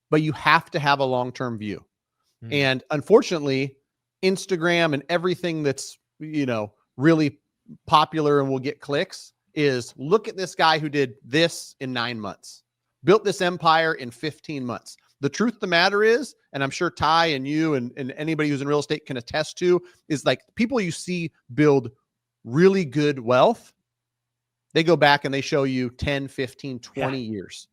but you have to have a long-term view. Hmm. And unfortunately, Instagram and everything that's, really popular and will get clicks is, look at this guy who did this in 9 months, built this empire in 15 months. The truth of the matter is, and I'm sure Ty and you and anybody who's in real estate can attest to, is like people you see build really good wealth, they go back and they show you 10, 15, 20 years.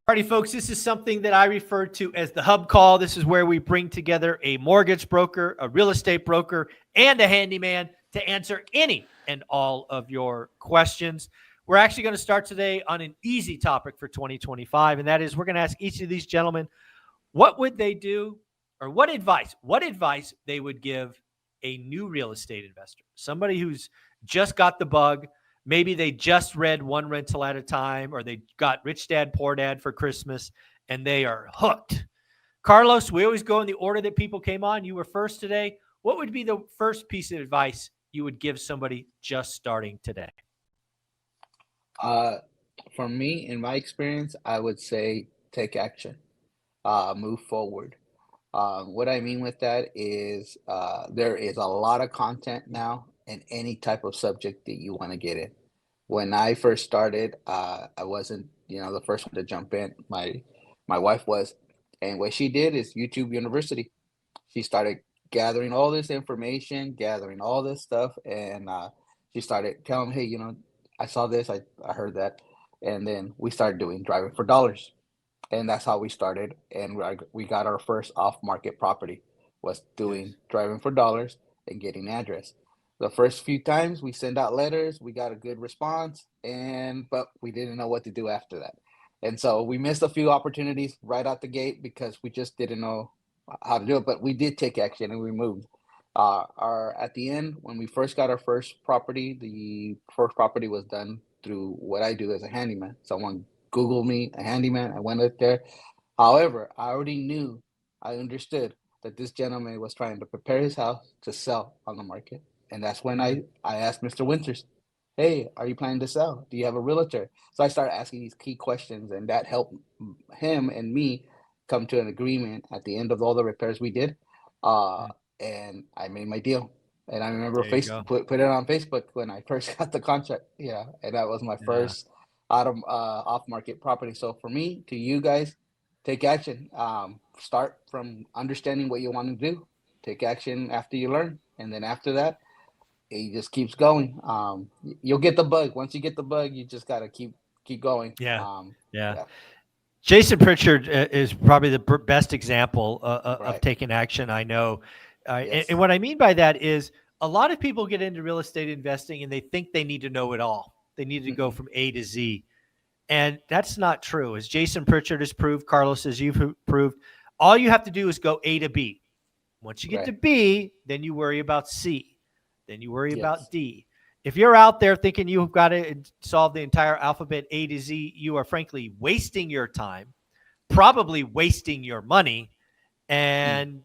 Alrighty, folks, this is something that I refer to as the hub call. This is where we bring together a mortgage broker, a real estate broker, and a handyman to answer any and all of your questions. We're actually going to start today on an easy topic for 2025, and that is we're going to ask each of these gentlemen what would they do, or what advice they would give a new real estate investor, somebody who's just got the bug. Maybe they just read One Rental at a Time, or they got Rich Dad, Poor Dad for Christmas, and they are hooked. Carlos, we always go in the order that people came on. You were first today. What would be the first piece of advice you would give somebody just starting today? For me, in my experience, I would say take action, move forward. What I mean with that is there is a lot of content now in any type of subject that you want to get in. When I first started, I wasn't, the first one to jump in. My wife was, and what she did is YouTube University. She started gathering all this information, gathering all this stuff, and she started telling me, hey, I saw this, I heard that, and then we started doing Driving for Dollars, and that's how we started. And we got our first off-market property, was doing Driving for Dollars and getting address. The first few times we sent out letters, we got a good response, but we didn't know what to do after that. And so we missed a few opportunities right out the gate because we just didn't know how to do it. But we did take action and we moved. At the end, when we first got our first property, the first property was done through what I do as a handyman. Someone Googled me, a handyman. I went up there. However, I understood that this gentleman was trying to prepare his house to sell on the market. And that's when I asked Mr. Winters, hey, are you planning to sell? Do you have a realtor? So I started asking these key questions, and that helped him and me come to an agreement at the end of all the repairs we did. And I made my deal. And I remember put it on Facebook when I first got the contract. Yeah, and that was my first off-market property. So for me, to you guys, take action. Start from understanding what you want to do. Take action after you learn. And then after that, it just keeps going. You'll get the bug. Once you get the bug, you just got to keep going. Yeah. Jason Pritchard is probably the best example of taking action. I know. And what I mean by that is a lot of people get into real estate investing and they think they need to know it all. They need to go from A to Z. And that's not true. As Jason Pritchard has proved, Carlos, as you've proved, all you have to do is go A to B. Once you get to B, then you worry about C. Then you worry about D. If you're out there thinking you've got to solve the entire alphabet A to Z, you are frankly wasting your time, probably wasting your money, and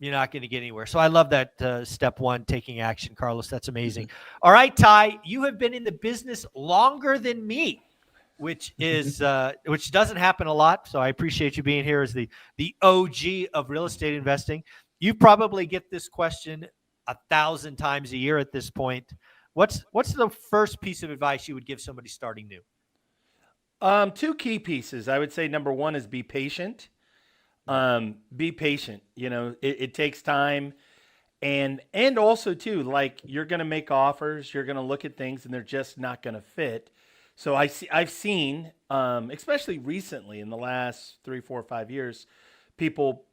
you're not going to get anywhere. So I love that step one, taking action, Carlos. That's amazing. All right, Ty, you have been in the business longer than me, which is which doesn't happen a lot. So I appreciate you being here as the OG of real estate investing. You probably get this question 1,000 times a year at this point. What's the first piece of advice you would give somebody starting new? Two key pieces. I would say number one is be patient. Be patient. It takes time, and also too, like, you're going to make offers, you're going to look at things, and they're just not going to fit. So I've seen, especially recently in the last 3, 4, 5 years, people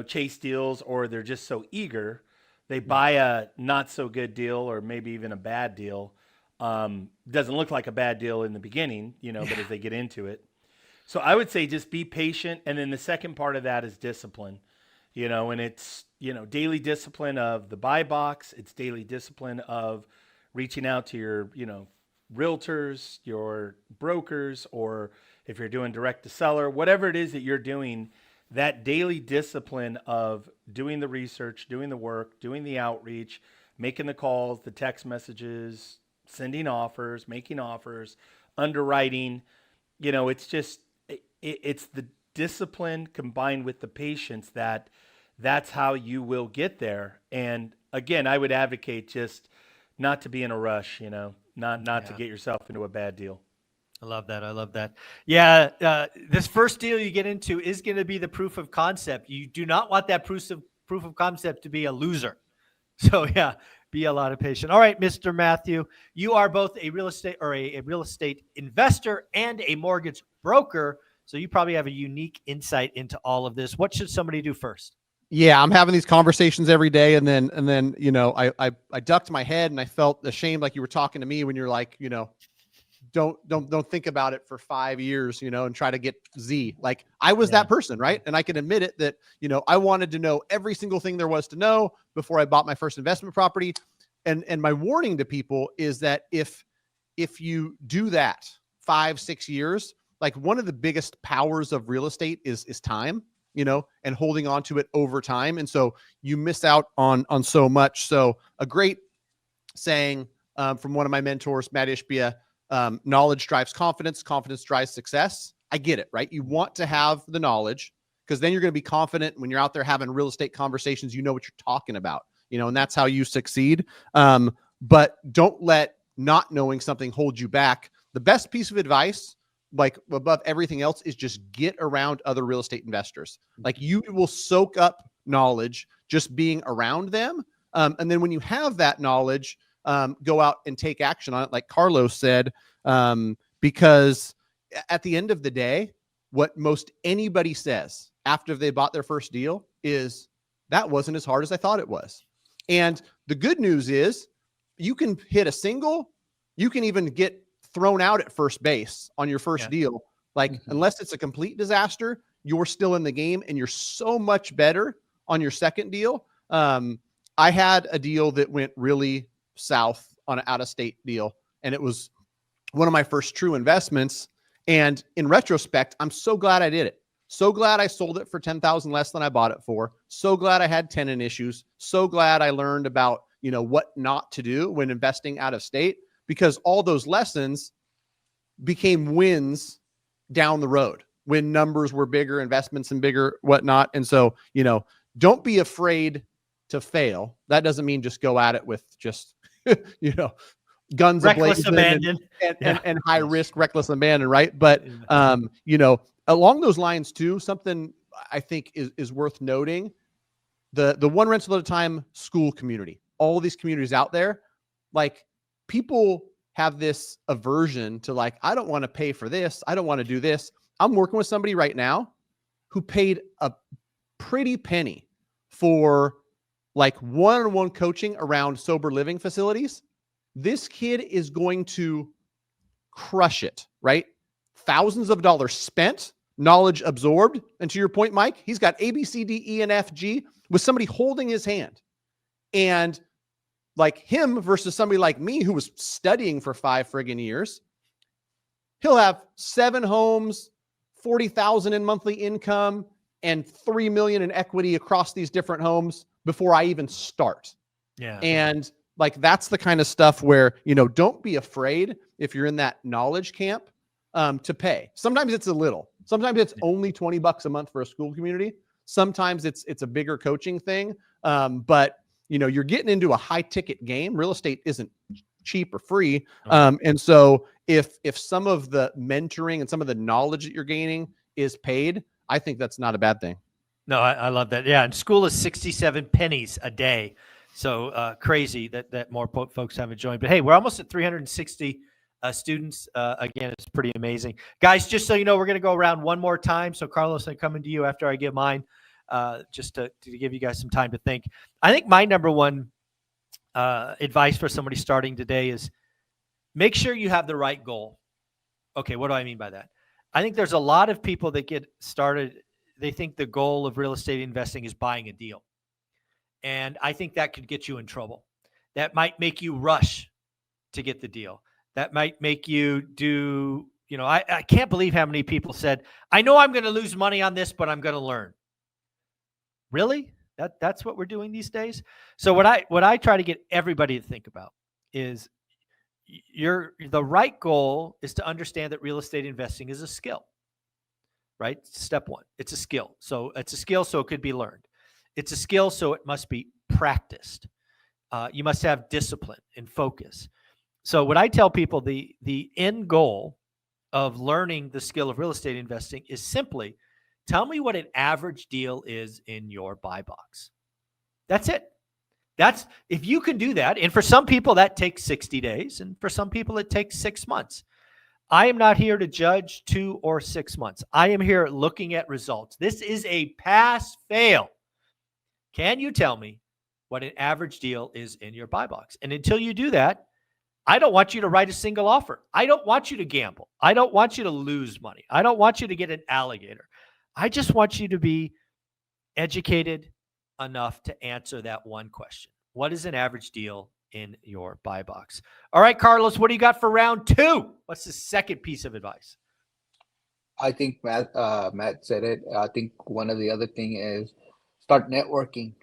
chase deals, or they're just so eager. They buy a not so good deal, or maybe even a bad deal. Doesn't look like a bad deal in the beginning, but as they get into it. So I would say just be patient. And then the second part of that is discipline, and it's, daily discipline of the buy box. It's daily discipline of reaching out to your, realtors, your brokers, or if you're doing direct to seller, whatever it is that you're doing, that daily discipline of doing the research, doing the work, doing the outreach, making the calls, the text messages, sending offers, making offers, underwriting, it's just, it's the discipline combined with the patience that's how you will get there. And again, I would advocate just not to be in a rush, not to get yourself into a bad deal. I love that. I love that. Yeah. This first deal you get into is going to be the proof of concept. You do not want that proof of concept to be a loser. So yeah, be a lot of patient. All right, Mr. Matthew, you are both a real estate or a real estate investor and a mortgage broker. So you probably have a unique insight into all of this. What should somebody do first? Yeah, I'm having these conversations every day, and then I ducked my head and I felt ashamed, like you were talking to me when you're like, don't think about it for 5 years, and try to get Z. Like I was that person, right? And I can admit it that, I wanted to know every single thing there was to know before I bought my first investment property. And my warning to people is that if you do that 5-6 years, like one of the biggest powers of real estate is time, and holding on to it over time. And so you miss out on so much. So a great saying from one of my mentors, Matt Ishbia, knowledge drives confidence, confidence drives success. I get it, right? You want to have the knowledge because then you're going to be confident when you're out there having real estate conversations, you know what you're talking about, and that's how you succeed. But don't let not knowing something hold you back. The best piece of advice, like above everything else, is just get around other real estate investors. Like you will soak up knowledge just being around them. And then when you have that knowledge, go out and take action on it, like Carlos said, because at the end of the day, what most anybody says after they bought their first deal is that wasn't as hard as I thought it was. And the good news is you can hit a single, you can even get thrown out at first base on your first deal. Like unless it's a complete disaster, you're still in the game and you're so much better on your second deal. I had a deal that went really south on an out-of-state deal, and it was one of my first true investments. And in retrospect, I'm so glad I did it. So glad I sold it for $10,000 less than I bought it for. So glad I had tenant issues. So glad I learned about, what not to do when investing out of state, because all those lessons became wins down the road when numbers were bigger, investments and bigger, whatnot. And so, don't be afraid to fail. That doesn't mean just go at it with just, guns Reckless abandon and high risk, reckless abandon. Right. But, along those lines too, something I think is worth noting, the one rental at a time school community, all of these communities out there, like people have this aversion to like, I don't want to pay for this. I don't want to do this. I'm working with somebody right now who paid a pretty penny for like one-on-one coaching around sober living facilities. This kid is going to crush it, right? Thousands of dollars spent, knowledge absorbed. And to your point, Mike, he's got A, B, C, D, E, and F, G with somebody holding his hand. And like him versus somebody like me who was studying for 5 friggin' years, he'll have 7 homes, 40,000 in monthly income, and 3 million in equity across these different homes before I even start. Yeah. And like, that's the kind of stuff where, don't be afraid if you're in that knowledge camp, to pay. Sometimes it's a little, sometimes it's only $20 a month for a school community. Sometimes it's a bigger coaching thing. But you're getting into a high ticket game. Real estate isn't cheap or free. And so if some of the mentoring and some of the knowledge that you're gaining is paid, I think that's not a bad thing. No, I love that. Yeah. And school is 67 pennies a day. So crazy that more folks haven't joined. But hey, we're almost at 360 students. Again, it's pretty amazing. Guys, just so you know, we're going to go around one more time. So Carlos, I'm coming to you after I give mine, just to give you guys some time to think. I think my number one advice for somebody starting today is make sure you have the right goal. Okay, what do I mean by that? I think there's a lot of people that get started. They think the goal of real estate investing is buying a deal. And I think that could get you in trouble. That might make you rush to get the deal. That might make you do, I can't believe how many people said, I know I'm going to lose money on this, but I'm going to learn. Really? That's what we're doing these days? So what I try to get everybody to think about is the right goal is to understand that real estate investing is a skill. right? Step one. It's a skill. So it's a skill, so it could be learned. It's a skill, so it must be practiced. You must have discipline and focus. So what I tell people, the end goal of learning the skill of real estate investing is simply tell me what an average deal is in your buy box. That's it. That's if you can do that. And for some people that takes 60 days. And for some people it takes 6 months. I am not here to judge 2 or 6 months. I am here looking at results. This is a pass fail. Can you tell me what an average deal is in your buy box? And until you do that, I don't want you to write a single offer. I don't want you to gamble. I don't want you to lose money. I don't want you to get an alligator. I just want you to be educated enough to answer that one question. What is an average deal in your buy box? All right, Carlos, what do you got for round 2? What's the second piece of advice? I think Matt said it. I think one of the other thing is start networking,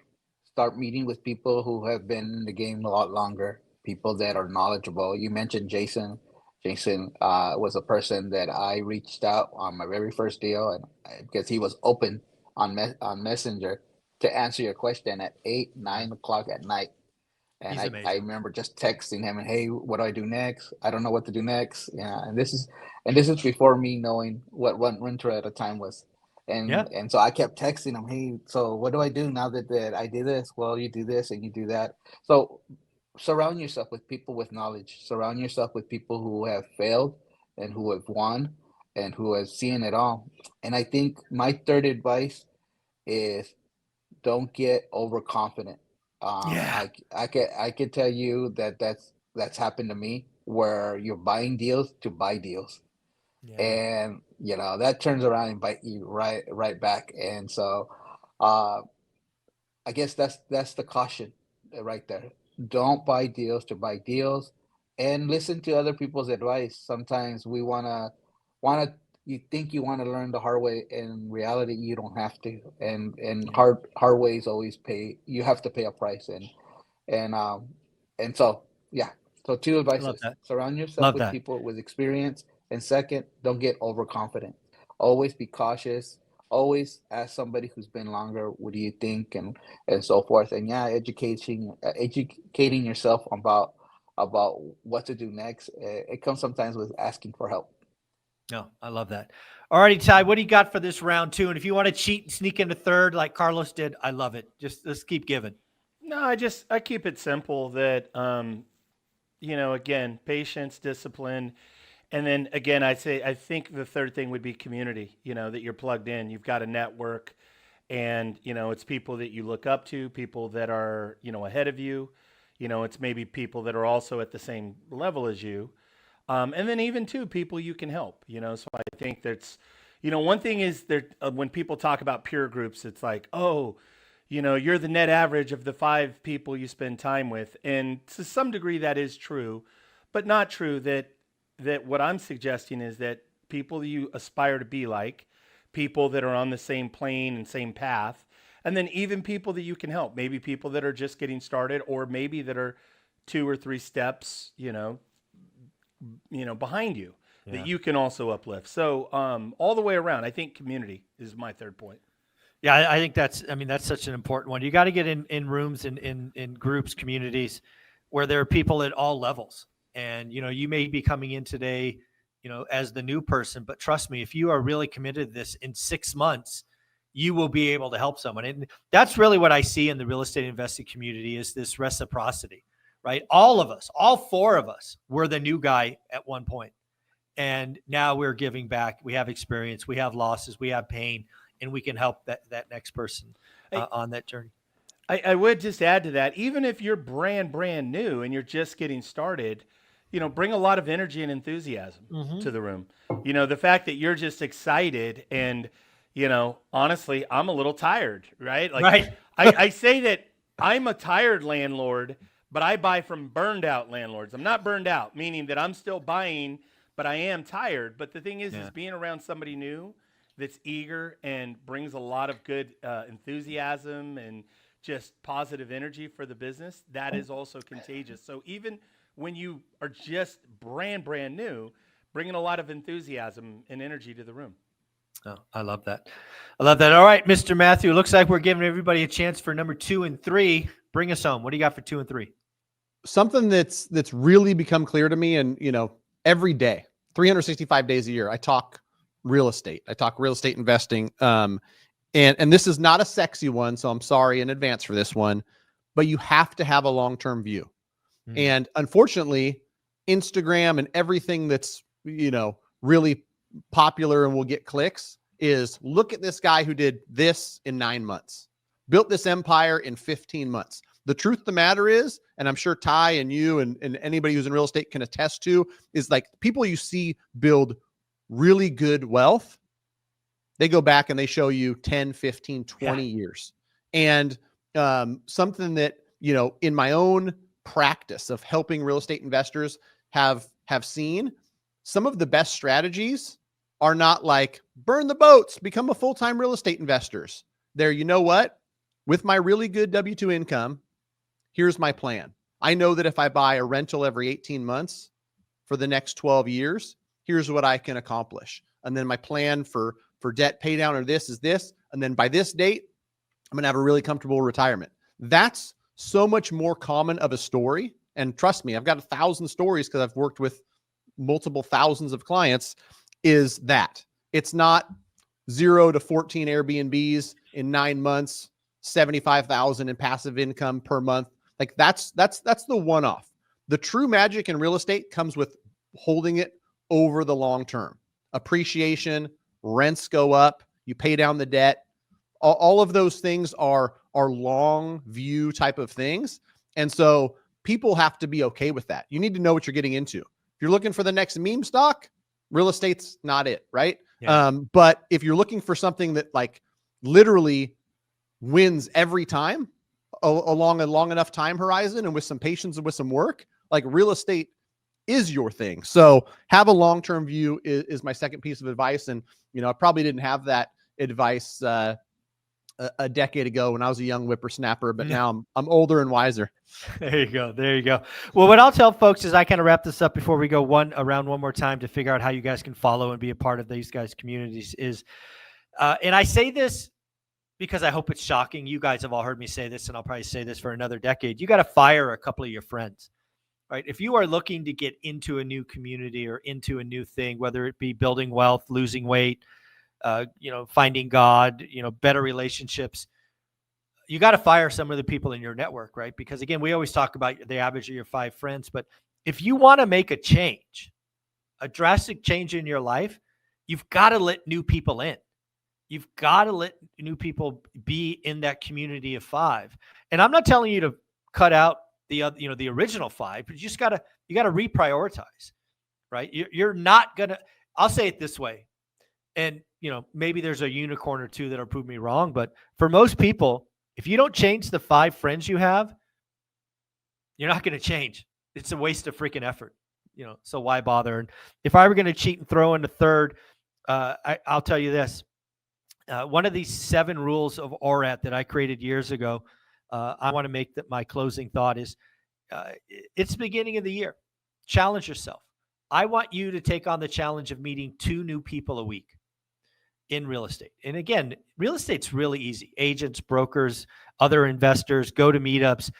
start meeting with people who have been in the game a lot longer, people that are knowledgeable. You mentioned Jason. Jason was a person that I reached out on my very first deal, and because he was open on Messenger to answer your question at 8, 9 o'clock at night. And He's amazing. I remember just texting him and, hey, what do I do next? I don't know what to do next. Yeah, and this is before me knowing what one renter at a time was. And so I kept texting him, hey, so what do I do now that I did this? Well, you do this and you do that. So surround yourself with people with knowledge. Surround yourself with people who have failed and who have won and who have seen it all. And I think my third advice is don't get overconfident. Yeah. I could tell you that's happened to me where you're buying deals to buy deals, Yeah. and that turns around and bite you right back. And so, uh, I guess that's the caution right there. Don't buy deals to buy deals, and listen to other people's advice. Sometimes we wanna you think you want to learn the hard way. In reality, you don't have to. And Yeah. hard ways always pay. You have to pay a price. And and so yeah. So two I love advices: that. surround yourself Love with that. people with experience, and second, don't get overconfident. Always be cautious. Always ask somebody who's been longer, what do you think, and so forth. And yeah, educating yourself about what to do next. It comes sometimes with asking for help. No, I love that. All righty, Ty, what do you got for this round 2? And if you want to cheat and sneak into third like Carlos did, I love it. Just let's keep giving. No, I keep it simple that, again, patience, discipline. And then again, I think the third thing would be community, that you're plugged in. You've got a network and, it's people that you look up to, people that are, ahead of you. It's maybe people that are also at the same level as you. And then even too, people you can help, so I think that's, one thing is there, when people talk about peer groups, it's like, oh, you're the net average of the 5 people you spend time with. And to some degree that is true, but not true that what I'm suggesting is that people you aspire to be like, people that are on the same plane and same path, and then even people that you can help, maybe people that are just getting started, or maybe that are 2 or 3 steps, behind you, that you can also uplift. So all the way around, I think community is my third point. Yeah, I think that's such an important one. You got to get in rooms, in groups, communities where there are people at all levels. And, you may be coming in today, as the new person, but trust me, if you are really committed to this, in 6 months, you will be able to help someone. And that's really what I see in the real estate investing community is this reciprocity, right? All of us, all 4 of us were the new guy at one point. And now we're giving back. We have experience, we have losses, we have pain, and we can help that next person on that journey. I would just add to that, even if you're brand new and you're just getting started, bring a lot of energy and enthusiasm to the room. The fact that you're just excited and, honestly, I'm a little tired, right? Like, right. I say that I'm a tired landlord, but I buy from burned out landlords. I'm not burned out, meaning that I'm still buying, but I am tired. But the thing is being around somebody new that's eager and brings a lot of good enthusiasm and just positive energy for the business, that is also contagious. So even when you are just brand new, bringing a lot of enthusiasm and energy to the room. Oh, I love that. I love that. All right, Mr. Matthew, it looks like we're giving everybody a chance for number 2 and 3. Bring us home. What do you got for 2 and 3? Something that's really become clear to me, and every day, 365 days a year, I talk real estate. I talk real estate investing. And this is not a sexy one, so I'm sorry in advance for this one, but you have to have a long-term view. And unfortunately, Instagram and everything that's, really popular and will get clicks is, look at this guy who did this in 9 months, built this empire in 15 months. The truth of the matter is, and I'm sure Ty and you and anybody who's in real estate can attest to, is like people you see build really good wealth, they go back and they show you 10, 15, 20 years. And something that, in my own practice of helping real estate investors have seen, some of the best strategies are not like burn the boats, become a full-time real estate investors. They're, with my really good W-2 income, here's my plan. I know that if I buy a rental every 18 months for the next 12 years, here's what I can accomplish. And then my plan for debt pay down or this is this. And then by this date, I'm going to have a really comfortable retirement. That's so much more common of a story. And trust me, I've got 1,000 stories because I've worked with multiple thousands of clients, is that it's not 0 to 14 Airbnbs in 9 months, 75,000 in passive income per month. Like that's the one-off. The true magic in real estate comes with holding it over the long term. Appreciation, rents go up, you pay down the debt. All of those things are long view type of things. And so people have to be okay with that. You need to know what you're getting into. If you're looking for the next meme stock, real estate's not it, right? Yeah. But if you're looking for something that like literally wins every time along a long enough time horizon and with some patience and with some work, like real estate is your thing. So have a long-term view is my second piece of advice. And, I probably didn't have that advice a decade ago when I was a young whippersnapper, but now I'm older and wiser. There you go. There you go. Well, what I'll tell folks is I kind of wrap this up before we go around one more time to figure out how you guys can follow and be a part of these guys' communities is, and I say this because I hope it's shocking. You guys have all heard me say this, and I'll probably say this for another decade. You got to fire a couple of your friends, right? If you are looking to get into a new community or into a new thing, whether it be building wealth, losing weight, finding God, better relationships, you got to fire some of the people in your network, right? Because again, we always talk about the average of your 5 friends, but if you want to make a change, a drastic change in your life, you've got to let new people in. You've got to let new people be in that community of 5. And I'm not telling you to cut out the other, the original 5, but you got to reprioritize, right? You're not going to, I'll say it this way. And, maybe there's a unicorn or two that'll prove me wrong, but for most people, if you don't change the 5 friends you have, you're not going to change. It's a waste of freaking effort, so why bother? And if I were going to cheat and throw in a third, I'll tell you this. One of these 7 rules of ORaaT that I created years ago, I want to make that my closing thought is, it's the beginning of the year. Challenge yourself. I want you to take on the challenge of meeting 2 new people a week in real estate. And again, real estate's really easy. Agents, brokers, other investors, go to meetups,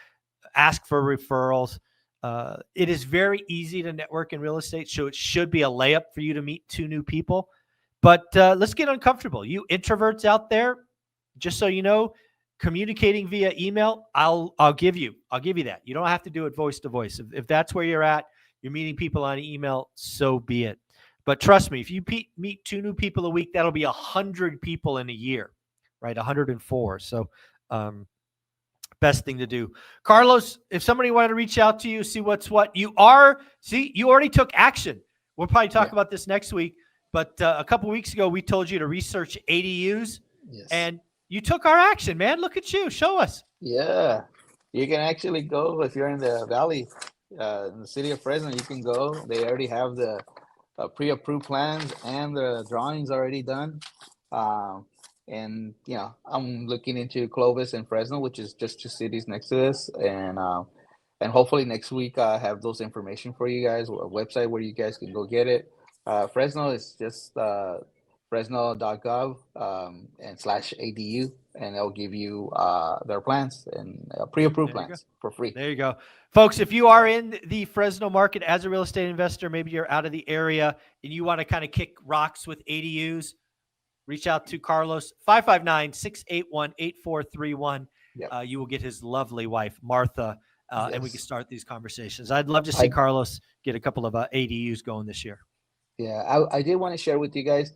ask for referrals. It is very easy to network in real estate, so it should be a layup for you to meet 2 new people. But let's get uncomfortable. You introverts out there, just so you know, communicating via email, I'll give you that. You don't have to do it voice to voice. If that's where you're at, you're meeting people on email, so be it. But trust me, if you meet 2 new people a week, that'll be 100 people in a year, right? 104. So best thing to do. Carlos, if somebody wanted to reach out to you, see what's what, you already took action. We'll probably talk about this next week. But a couple weeks ago, we told you to research ADUs, and you took our action, man. Look at you. Show us. Yeah. You can actually go if you're in the Valley, in the city of Fresno, you can go. They already have the pre-approved plans and the drawings already done. And, I'm looking into Clovis and Fresno, which is just 2 cities next to this. And hopefully next week I have those information for you guys, a website where you guys can go get it. Fresno is just fresno.gov and /ADU, and they'll give you their plans and pre-approved plans for free. There you go. Folks, if you are in the Fresno market as a real estate investor, maybe you're out of the area and you want to kind of kick rocks with ADUs, reach out to Carlos, 559-681-8431. Yep. You will get his lovely wife, Martha, and we can start these conversations. I'd love to see Carlos get a couple of ADUs going this year. Yeah, I did want to share with you guys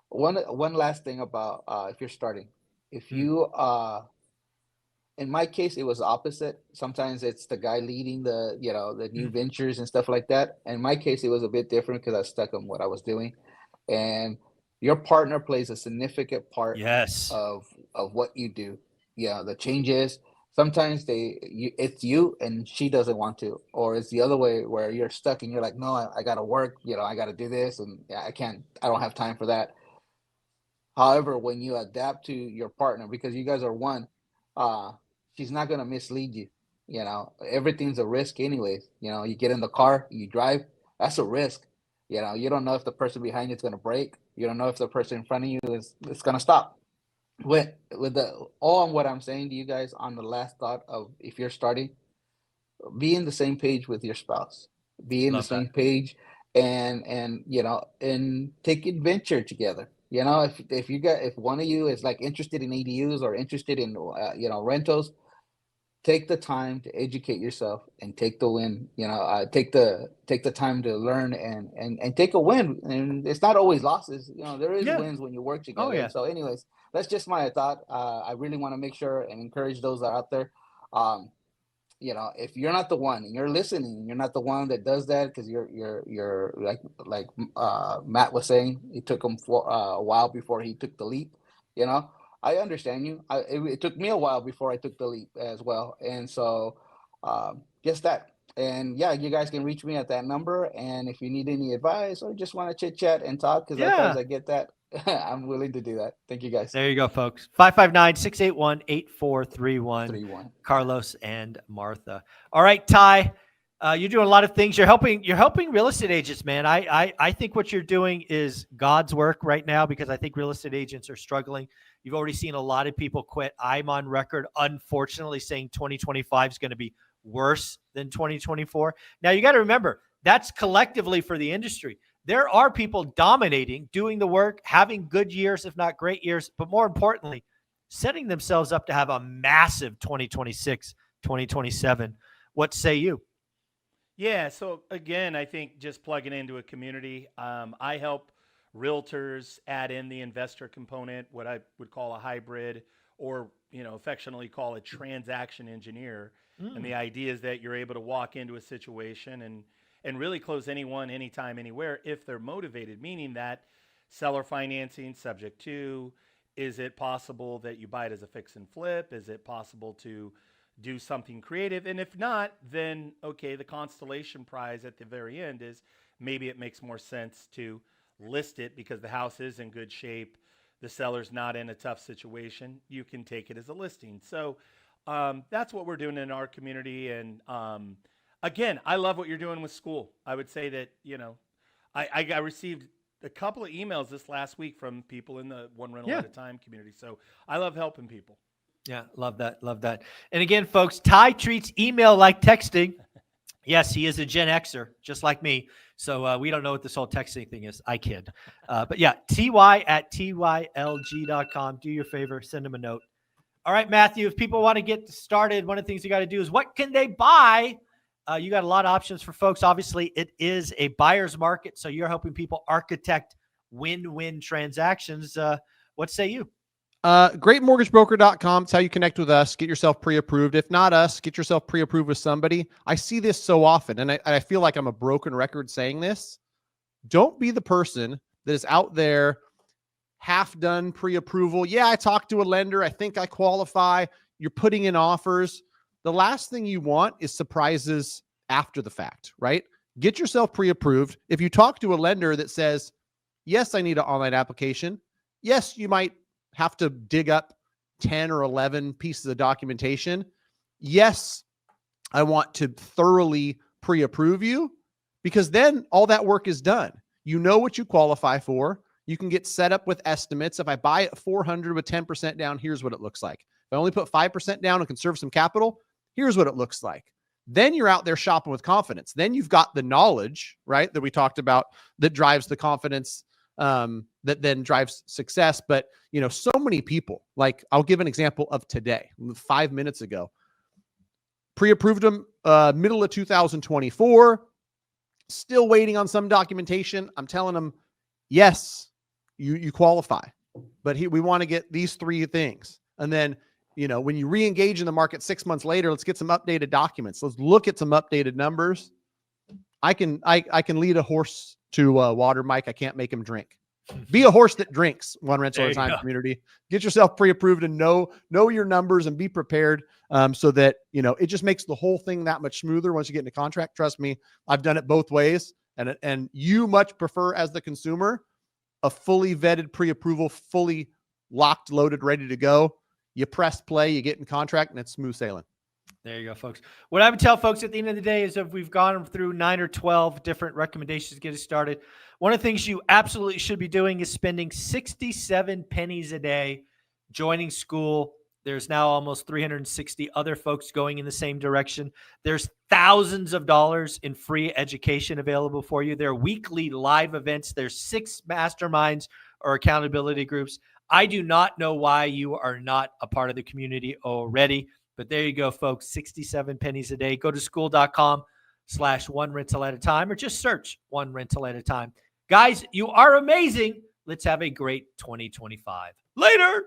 one last thing about if you're starting. If you in my case, it was opposite. Sometimes it's the guy leading the new ventures and stuff like that. In my case, it was a bit different because I stuck on what I was doing, and your partner plays a significant part of what you do. Yeah, the changes. Sometimes it's you and she doesn't want to, or it's the other way where you're stuck and you're like, no, I got to work. I got to do this, and I don't have time for that. However, when you adapt to your partner, because you guys are one, she's not going to mislead you. Everything's a risk anyways. You get in the car, you drive, that's a risk. You don't know if the person behind you is going to brake. You don't know if the person in front of you is going to stop. With all on what I'm saying to you guys on the last thought of if you're starting, be in the same page with your spouse. Be in the same page and take adventure together. If one of you is like interested in ADUs or interested in rentals, take the time to educate yourself and take the win. Take the time to learn and take a win. And it's not always losses. There is wins when you work together. Oh, yeah. So, anyways, that's just my thought. I really want to make sure and encourage those that are out there. If you're not the one and you're listening, you're not the one that does that because you're like Matt was saying, it took him a while before he took the leap. I understand you. It took me a while before I took the leap as well, and so just that. And yeah, you guys can reach me at that number. And if you need any advice or just want to chit chat and talk, because sometimes I get that, I'm willing to do that. Thank you, guys. There you go, folks. 559-681-8431. Carlos and Martha. All right, Ty, you're doing a lot of things. You're helping real estate agents, man. I think what you're doing is God's work right now because I think real estate agents are struggling. You've already seen a lot of people quit. I'm on record, unfortunately, saying 2025 is going to be worse than 2024. Now, you got to remember, that's collectively for the industry. There are people dominating, doing the work, having good years, if not great years, but more importantly, setting themselves up to have a massive 2026, 2027. What say you? Yeah, so again, I think just plugging into a community, I help realtors add in the investor component, what I would call a hybrid or, affectionately call a transaction engineer. And the idea is that you're able to walk into a situation and really close anyone, anytime, anywhere if they're motivated, meaning that seller financing subject to, is it possible that you buy it as a fix and flip? Is it possible to do something creative? And if not, then okay, the constellation prize at the very end is maybe it makes more sense to list it because the house is in good shape, the seller's not in a tough situation, you can take it as a listing. So that's what we're doing in our community. And again, I love what you're doing with school. I would say that, I received a couple of emails this last week from people in the One Rental at a Time community. So I love helping people. Yeah, love that. Love that. And again, folks, Ty treats email like texting. Yes, he is a Gen Xer, just like me. So we don't know what this whole texting thing is. I kid. But yeah, ty@tylg.com. Do your favor, send him a note. All right, Matthew, if people want to get started, one of the things you got to do is what can they buy? You got a lot of options for folks. Obviously, it is a buyer's market, so you're helping people architect win-win transactions. What say you? Greatmortgagebroker.com. It's how you connect with us. Get yourself pre-approved. If not us, get yourself pre-approved with somebody. I see this so often, and I feel like I'm a broken record saying this. Don't be the person that is out there half done pre-approval. Yeah, I talked to a lender. I think I qualify. You're putting in offers. The last thing you want is surprises after the fact, right? Get yourself pre-approved. If you talk to a lender that says, yes, I need an online application. Yes, you might have to dig up 10 or 11 pieces of documentation. Yes, I want to thoroughly pre-approve you because then all that work is done. You know what you qualify for. You can get set up with estimates. If I buy at 400 with 10% down, here's what it looks like. If I only put 5% down and conserve some capital, here's what it looks like. Then you're out there shopping with confidence. Then you've got the knowledge, right, that we talked about that drives the confidence, that then drives success. But, so many people, like I'll give an example of today, 5 minutes ago, pre-approved them middle of 2024, still waiting on some documentation. I'm telling them, yes, you qualify, but we want to get these 3 things. And then, when you re-engage in the market 6 months later, let's get some updated documents. Let's look at some updated numbers. I can lead a horse to water, Mike. I can't make him drink. Be a horse that drinks. One rental at a time community. Get yourself pre-approved and know your numbers and be prepared, so that it just makes the whole thing that much smoother once you get into contract. Trust me, I've done it both ways, and you much prefer as the consumer a fully vetted pre-approval, fully locked, loaded, ready to go. You press play, you get in contract, and it's smooth sailing. There you go, folks. What I would tell folks at the end of the day is, if we've gone through 9 or 12 different recommendations to get us started, one of the things you absolutely should be doing is spending 67 pennies a day joining school. There's now almost 360 other folks going in the same direction. There's thousands of dollars in free education available for you. There are weekly live events. There's 6 masterminds or accountability groups. I do not know why you are not a part of the community already, but there you go, folks. 67 pennies a day. Go to school.com/onerental@a-time, or just search One Rental at a Time. Guys, you are amazing. Let's have a great 2025. Later.